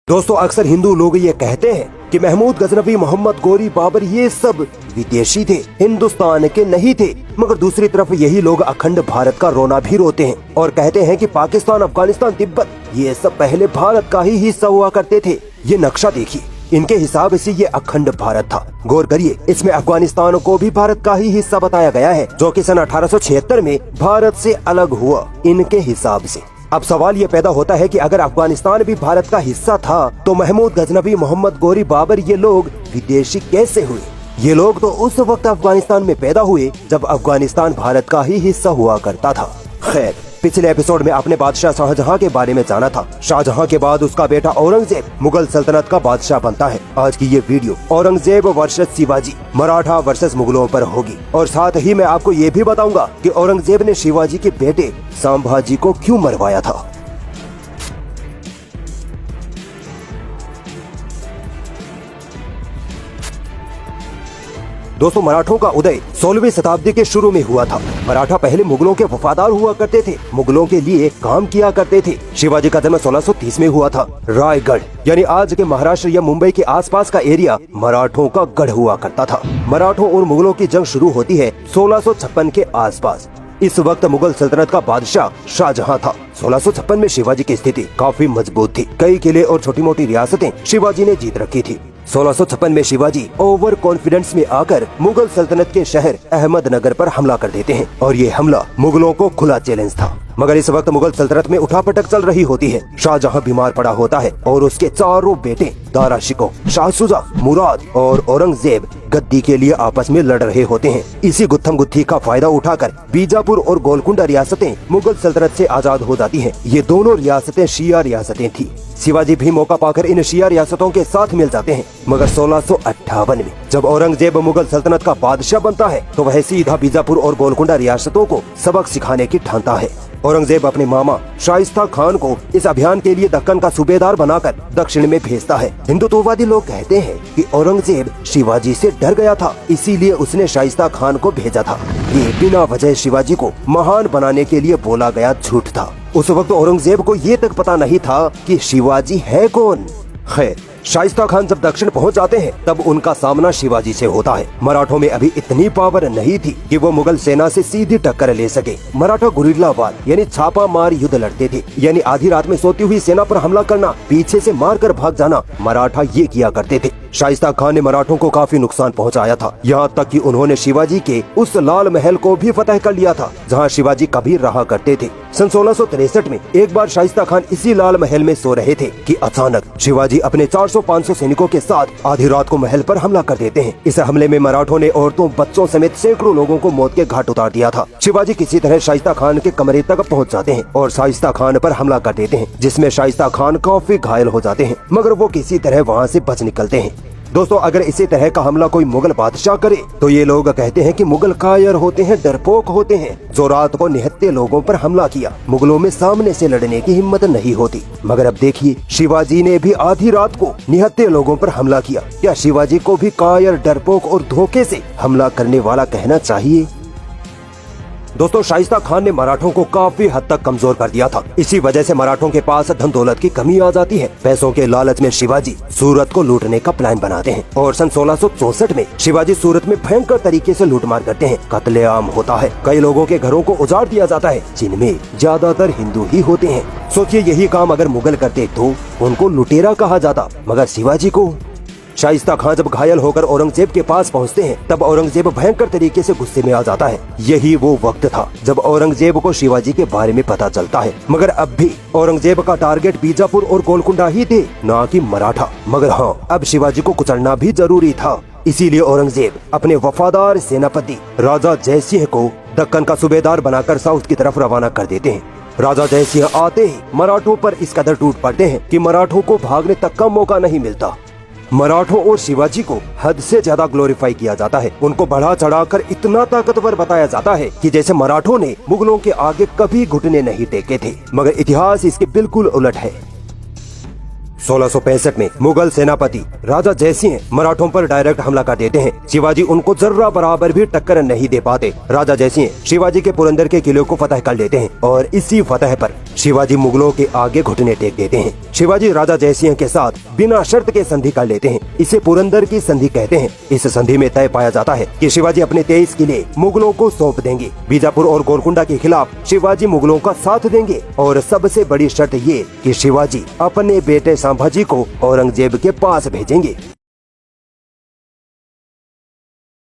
दोस्तों अक्सर हिंदू लोग ये कहते हैं कि महमूद गजनवी, मोहम्मद गोरी, बाबर ये सब विदेशी थे, हिंदुस्तान के नहीं थे। मगर दूसरी तरफ यही लोग अखंड भारत का रोना भी रोते हैं और कहते हैं कि पाकिस्तान, अफगानिस्तान, तिब्बत ये सब पहले भारत का ही हिस्सा हुआ करते थे। ये नक्शा देखिए, इनके हिसाब से ये अखंड भारत था। गौर करिए, इसमें अफगानिस्तान को भी भारत का ही हिस्सा बताया गया है, जो कि सन 1876 में भारत से अलग हुआ इनके हिसाब से। अब सवाल ये पैदा होता है कि अगर अफगानिस्तान भी भारत का हिस्सा था तो महमूद गजनवी, मोहम्मद गोरी, बाबर ये लोग विदेशी कैसे हुए? ये लोग तो उस वक्त अफगानिस्तान में पैदा हुए जब अफगानिस्तान भारत का ही हिस्सा हुआ करता था। खैर, पिछले एपिसोड में आपने बादशाह शाहजहां के बारे में जाना था। शाहजहां के बाद उसका बेटा औरंगजेब मुगल सल्तनत का बादशाह बनता है। आज की ये video Aurangzeb versus Shivaji, Maratha versus मुगलों पर होगी और साथ ही मैं आपको ये भी बताऊंगा कि औरंगजेब ने शिवाजी के बेटे संभाजी को क्यों मरवाया था। दोस्तों, मराठों का उदय 16वीं शताब्दी के शुरू में हुआ था। मराठा पहले मुगलों के वफादार हुआ करते थे, मुगलों के लिए काम किया करते थे। शिवाजी का जन्म 1630 में हुआ था। रायगढ़ यानी आज के महाराष्ट्र या मुंबई के आसपास का एरिया मराठों का गढ़ हुआ करता था। मराठों और मुगलों की जंग शुरू होती है 1656 के आसपास। इस वक्त मुगल सल्तनत का बादशाह शाहजहां था। 1656 में शिवाजी की स्थिति काफी मजबूत थी। कई किले और छोटी मोटी रियासतें शिवाजी ने जीत रखी थी। 1656 में शिवाजी ओवर कॉन्फिडेंस में आकर मुगल सल्तनत के शहर अहमदनगर पर हमला कर देते हैं और ये हमला मुगलों को खुला चैलेंज था। मगर इस वक्त मुगल सल्तनत में उठापटक चल रही होती है। शाहजहां बीमार पड़ा होता है और उसके चारों बेटे दारा शिकोह, शाह शुजा, मुराद और औरंगजेब गद्दी के लिए आपस में लड़ रहे होते हैं। इसी गुत्थम गुत्थी का फायदा उठाकर बीजापुर और गोलकुंडा रियासतें मुगल सल्तनत से आजाद हो जाती हैं। ये दोनों रियासतें शिया रियासतें थी। शिवाजी भी मौका पाकर इन शिया रियासतों के साथ मिल जाते हैं। मगर 1658 में जब औरंगजेब मुगल सल्तनत का बादशाह बनता है तो वह सीधा बीजापुर और गोलकुंडा रियासतों को सबक सिखाने की ठानता है। औरंगजेब अपने मामा शाइस्ता खान को इस अभियान के लिए दक्कन का सूबेदार बनाकर दक्षिण में भेजता है। हिंदुत्ववादी लोग कहते हैं कि औरंगजेब शिवाजी से डर गया था, इसीलिए उसने शाइस्ता खान को भेजा था। ये बिना वजह शिवाजी को महान बनाने के लिए बोला गया झूठ था। उस वक्त औरंगजेब को ये तक पता नहीं था कि शिवाजी है कौन। खैर, शाइस्ता खान जब दक्षिण पहुंच जाते हैं तब उनका सामना शिवाजी से होता है। मराठों में अभी इतनी पावर नहीं थी कि वो मुगल सेना से सीधी टक्कर ले सके। मराठा गुरिल्लावार यानी छापा मार युद्ध लड़ते थे, यानी आधी रात में सोती हुई सेना पर हमला करना, पीछे से मारकर भाग जाना, मराठा ये किया करते थे। शाइस्ता खान ने मराठों को काफी नुकसान पहुंचाया था, यहाँ तक कि उन्होंने शिवाजी के उस लाल महल को भी फतह कर लिया था जहाँ शिवाजी कभी रहा करते थे। सन 1663 में एक बार शाइस्ता खान इसी लाल महल में सो रहे थे कि अचानक शिवाजी अपने 400-500 सैनिकों के साथ आधी रात को महल पर हमला कर देते हैं। इस हमले में मराठों ने औरतों, बच्चों समेत सैकड़ों लोगों को मौत के घाट उतार दिया था। शिवाजी किसी तरह शाइस्ता खान के कमरे तक पहुंच जाते हैं और शाइस्ता खान पर हमला कर देते हैं, जिसमें शाइस्ता खान काफी घायल हो जाते हैं, मगर वो किसी तरह वहाँ से बच निकलते हैं। दोस्तों, अगर इसी तरह का हमला कोई मुगल बादशाह करे तो ये लोग कहते हैं कि मुगल कायर होते हैं, डरपोक होते हैं। जो रात को निहत्थे लोगों पर हमला किया, मुगलों में सामने से लड़ने की हिम्मत नहीं होती। मगर अब देखिए, शिवाजी ने भी आधी रात को निहत्थे लोगों पर हमला किया। क्या शिवाजी को भी कायर, डरपोक और धोखे से हमला करने वाला कहना चाहिए? दोस्तों, शाइस्ता खान ने मराठों को काफी हद तक कमजोर कर दिया था। इसी वजह से मराठों के पास धन दौलत की कमी आ जाती है। पैसों के लालच में शिवाजी सूरत को लूटने का प्लान बनाते हैं और सन 1664 में शिवाजी सूरत में भयंकर तरीके से लूटमार करते हैं। कत्लेआम होता है, कई लोगों के घरों को उजाड़ दिया जाता है, जिनमें ज्यादातर हिंदू ही होते हैं। सोचिए, यही काम अगर मुगल करते तो उनको लुटेरा कहा जाता, मगर शिवाजी को। शाइस्ता खान जब घायल होकर औरंगजेब के पास पहुंचते हैं तब औरंगजेब भयंकर तरीके से गुस्से में आ जाता है। यही वो वक्त था जब औरंगजेब को शिवाजी के बारे में पता चलता है। मगर अब भी औरंगजेब का टारगेट बीजापुर और गोलकुंडा ही थे, ना कि मराठा। मगर हाँ, अब शिवाजी को कुचलना भी जरूरी था। इसीलिए औरंगजेब अपने वफादार सेनापति राजा जयसिंह को दक्कन का सूबेदार बनाकर साउथ की तरफ रवाना कर देते हैं। राजा जयसिंह आते ही मराठों पर इस कदर टूट पड़ते हैं कि मराठों को भागने तक का मौका नहीं मिलता। मराठों और शिवाजी को हद से ज्यादा ग्लोरीफाई किया जाता है। उनको बढ़ा चढ़ाकर इतना ताकतवर बताया जाता है कि जैसे मराठों ने मुगलों के आगे कभी घुटने नहीं टेके थे। मगर इतिहास इसके बिल्कुल उलट है। 1665 में मुगल सेनापति राजा जयसिंह मराठों पर डायरेक्ट हमला कर देते हैं। शिवाजी उनको जर्रा बराबर भी टक्कर नहीं दे पाते। राजा जयसिंह शिवाजी के पुरंदर के किले को फतह कर लेते हैं और इसी फतह पर शिवाजी मुगलों के आगे घुटने टेक देते हैं। शिवाजी राजा जयसिंह के साथ बिना शर्त के संधि कर लेते हैं। इसे पुरंदर की संधि कहते हैं। इस संधि में तय पाया जाता है कि शिवाजी अपने 23 किले मुगलों को सौंप देंगे। बीजापुर और गोलकुंडा के खिलाफ शिवाजी मुगलों का साथ देंगे और सबसे बड़ी शर्त ये कि शिवाजी अपने बेटे संभाजी को औरंगजेब के पास भेजेंगे।